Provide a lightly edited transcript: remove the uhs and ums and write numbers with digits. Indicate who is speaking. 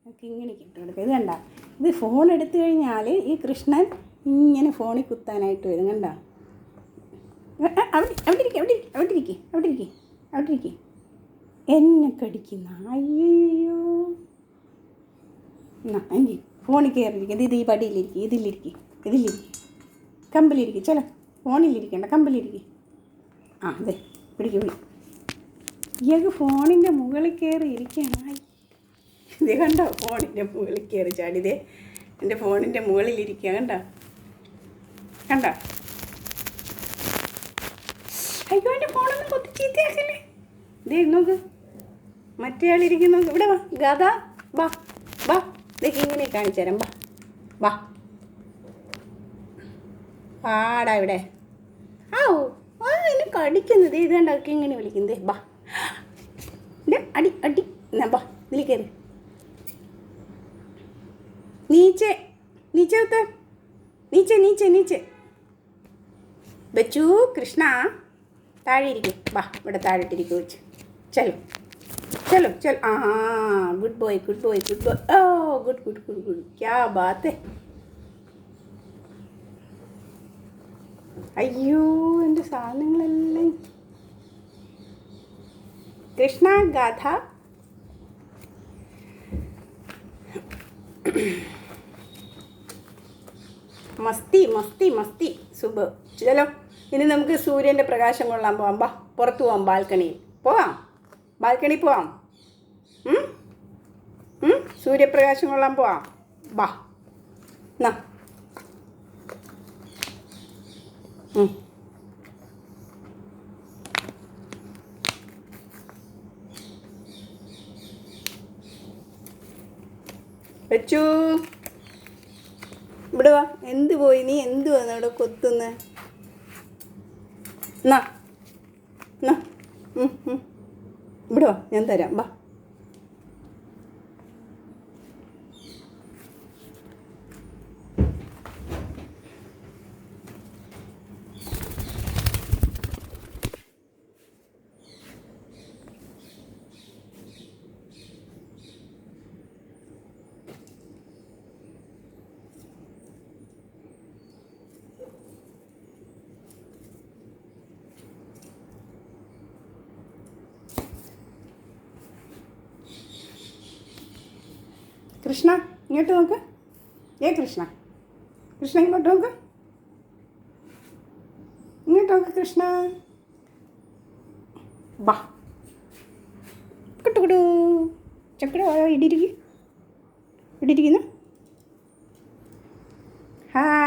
Speaker 1: നമുക്ക് ഇങ്ങനെ ഇട്ട് കൊടുക്കുക. ഇത് കണ്ട, ഇത് ഫോൺ എടുത്തു കഴിഞ്ഞാൽ ഈ കൃഷ്ണൻ ഇങ്ങനെ ഫോണിൽ കുത്താനായിട്ട് വരും. കണ്ട, അവിടെ ഇരിക്കുക എന്നെ കടിക്കുന്ന. അയ്യോ എങ്കിൽ ഫോണിൽ കയറിയിരിക്കും. ഇത് ഈ പടിയിലിരിക്കും, ഇതിലിരിക്കും, കമ്പിലിരിക്കും. ചില ഫോണിലിരിക്കണ്ട, കമ്പിലിരിക്കും. അതെ, പിടിക്കും. ഇയാൾക്ക് ഫോണിൻ്റെ മുകളിൽ കയറി ഇരിക്കണം. ഇത് കണ്ടോ, ഫോണിൻ്റെ മുകളിൽ കയറി ചാടിതേ. എൻ്റെ ഫോണിൻ്റെ മുകളിലിരിക്കുക. കണ്ട. അയ്യോ, എൻ്റെ ഫോണൊന്നും കൊത്തി ചീത്തയാക്കല്ലേ. ദേ നോക്ക്, മറ്റേ ആളിരിക്കുന്നു. ഇവിടെ വാ ഗാഥ, വാ വാ, ഇതൊക്കെ ഇങ്ങനെ കാണിച്ചു തരാം. വാ പാടാ ഇവിടെ. എന്നെ കടിക്കുന്നത്. ഇത് കണ്ടൊക്കെ ഇങ്ങനെ വിളിക്കുന്നതേ. ബാ അടി എന്നാ, ബാ ഇതിൽ കയറി. നീച്ചെ ബച്ചു. കൃഷ്ണ താഴെ ഇരിക്കും. വാ ഇവിടെ താഴെട്ടിരിക്കും വെച്ച്. ചലോ. Good boy. Oh good. ക്യാ ബാത്ത്. അയ്യോ, എൻ്റെ സാധനങ്ങളെല്ലാം. കൃഷ്ണ ഗാഥ. മസ്തി സുബ്. ചലോ, ഇനി നമുക്ക് സൂര്യൻ്റെ പ്രകാശം കൊള്ളാൻ പോവാം. ബാ പുറത്ത് പോവാം, ബാൽക്കണി പോവാം. സൂര്യപ്രകാശം കൊള്ളാൻ പോവാം. ബാ എന്നാ. വെച്ചു ഇവിടെ വാ. എന്ത് പോയി നീ? എന്ത് വന്നു ഇവിടെ കൊത്തുന്ന? എന്നാ ഇവിടെ വാ, ഞാൻ തരാം. വാ. കൃഷ്ണ ഇങ്ങോട്ട് നോക്ക്. കൃഷ്ണ ഇങ്ങോട്ട് നോക്ക്. കൃഷ്ണ. ബാ കുട്ടുകുടു. ചക്കര ഇടിയിരിക്കുന്നു. ഹായ്.